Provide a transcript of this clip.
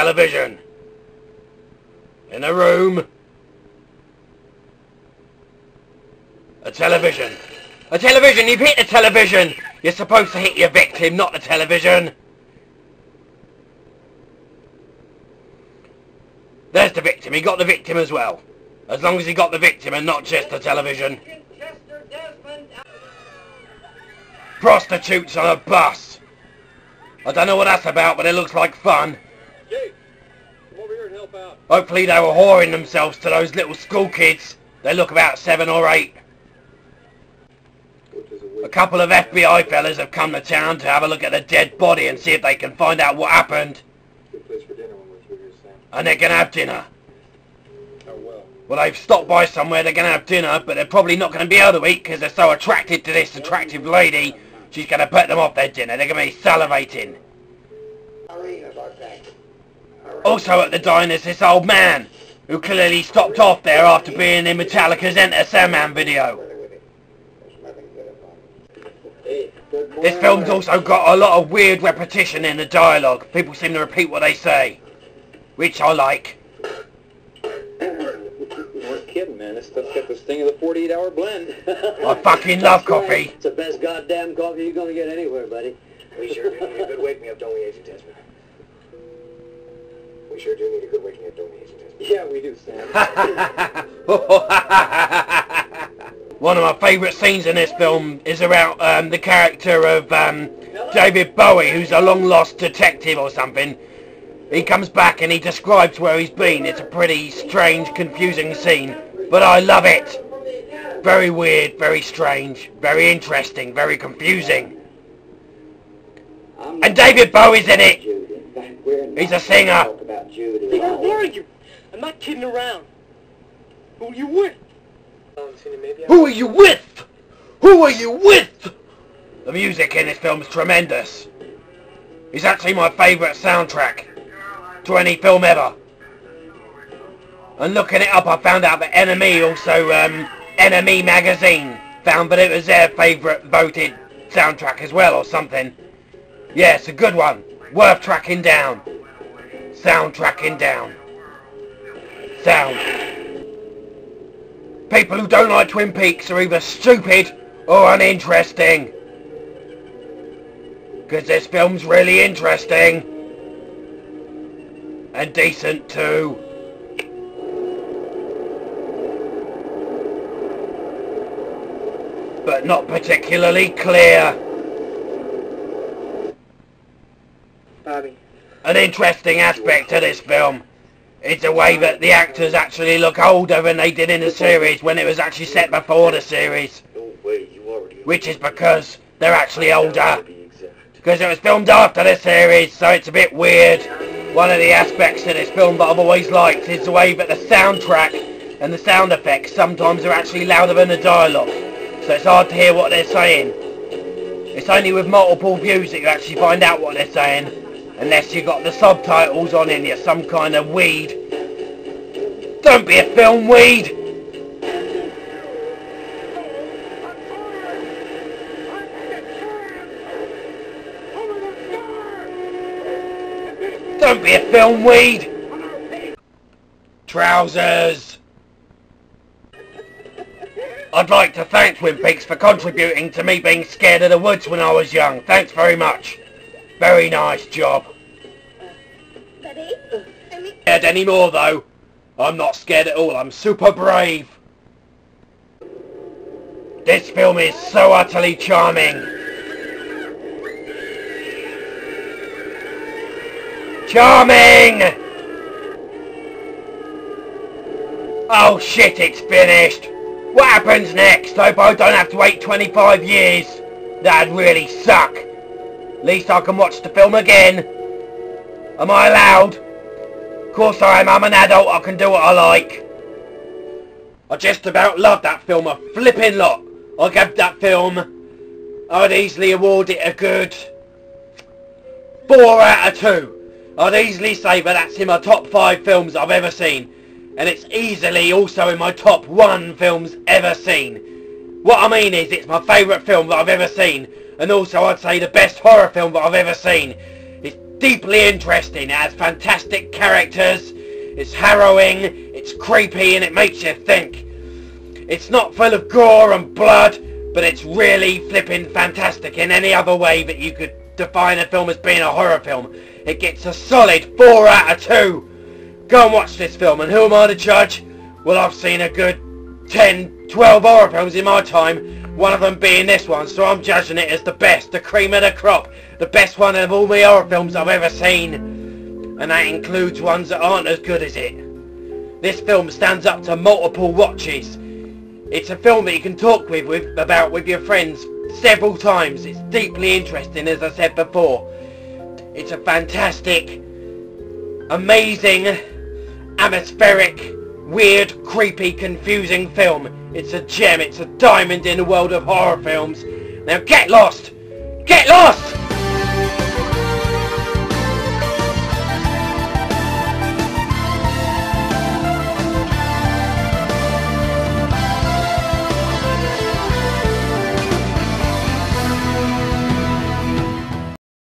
television. In a room. A television. A television! You've hit the television! You're supposed to hit your victim, not the television. There's the victim. He got the victim as well. As long as he got the victim and not just the television. Prostitutes on a bus. I don't know what that's about, but it looks like fun. Jake, come over here and help out. Hopefully they were whoring themselves to those little school kids. They look about 7 or 8. A couple of FBI fellas have come to town to have a look at the dead body and see if they can find out what happened. Good place for dinner when we're through here, Sam. And they're gonna have dinner. How well? Well, they've stopped by somewhere, they're gonna have dinner, but they're probably not gonna be able to eat because they're so attracted to this attractive lady. She's gonna put them off their dinner. They're gonna be salivating. Also at the diner's this old man, who clearly stopped off there after being in Metallica's Enter Sandman video. This film's also got a lot of weird repetition in the dialogue. People seem to repeat what they say, which I like. We're kidding, man. This stuff's got the sting of the 48-hour blend. I fucking love coffee. It's the best goddamn coffee you're gonna get anywhere, buddy. We sure do need a good wake-me-up, don't we, Agent Tesman? We sure do need a good wake-me-up, don't we, Agent Tesman? Yeah, we do, Sam. One of my favourite scenes in this film is about the character of David Bowie, who's a long-lost detective or something. He comes back and he describes where he's been. It's a pretty strange, confusing scene, but I love it. Very weird, very strange, very interesting, very confusing. And David Bowie's in it. He's a singer. Hey, who are you? I'm not kidding around. Who are you with? Who are you with? Who are you with? The music in this film's tremendous. It's actually my favourite soundtrack to any film ever. And looking it up, I found out that NME also, NME magazine found that it was their favourite voted soundtrack as well or something. Yeah, it's a good one. Worth tracking down. Sound tracking down. Sound. People who don't like Twin Peaks are either stupid or uninteresting. Because this film's really interesting. And decent too. But not particularly clear. Bobby. An interesting aspect to this film is the way that the actors actually look older than they did in the series when it was actually set before the series. Which is because they're actually older. Because it was filmed after the series, so it's a bit weird. One of the aspects of this film that I've always liked is the way that the soundtrack and the sound effects sometimes are actually louder than the dialogue. So it's hard to hear what they're saying. It's only with multiple views that you actually find out what they're saying. Unless you've got the subtitles on and you're some kind of weed. Don't be a film weed! Don't be a film weed! Trousers! I'd like to thank Twin Peaks for contributing to me being scared of the woods when I was young. Thanks very much. Very nice job. Daddy? Scared anymore though. I'm not scared at all. I'm super brave. This film is so utterly charming. Charming! Oh shit, it's finished. What happens next? Hope I don't have to wait 25 years. That'd really suck. At least I can watch the film again. Am I allowed? Of course I am. I'm an adult. I can do what I like. I just about love that film a flipping lot. I gave that film, I'd easily award it a good 4 out of 2. I'd easily say that that's in my top 5 films I've ever seen. And it's easily also in my top 1 films ever seen. What I mean is it's my favourite film that I've ever seen. And also I'd say the best horror film that I've ever seen. It's deeply interesting. It has fantastic characters, it's harrowing, it's creepy, and it makes you think. It's not full of gore and blood, but it's really flipping fantastic in any other way that you could define a film as being a horror film. It gets a solid 4 out of 2. Go and watch this film, and who am I to judge? Well, I've seen a good 10, 12 horror films in my time, one of them being this one, so I'm judging it as the best, the cream of the crop, the best one of all the horror films I've ever seen, and that includes ones that aren't as good as it. This film stands up to multiple watches. It's a film that you can talk about with your friends several times. It's deeply interesting, as I said before. It's a fantastic, amazing, atmospheric, weird, creepy, confusing film. It's a gem, it's a diamond in the world of horror films. Now get lost! Get lost!